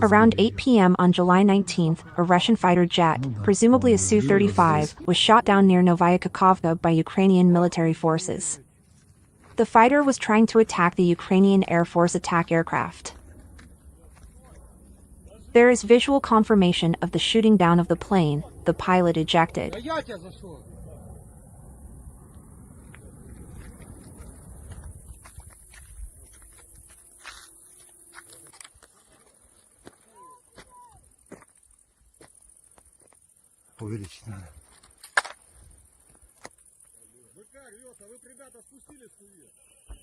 Around 8 p.m. on July 19th, a Russian fighter jet, presumably a Su-35, was shot down near Novaya Kakhovka by Ukrainian military forces. The fighter was trying to attack the Ukrainian Air Force attack aircraft. There is visual confirmation of the shooting down of the plane. The pilot ejected. Увеличить надо. Вы как, Лёха, вы, ребята, спустились с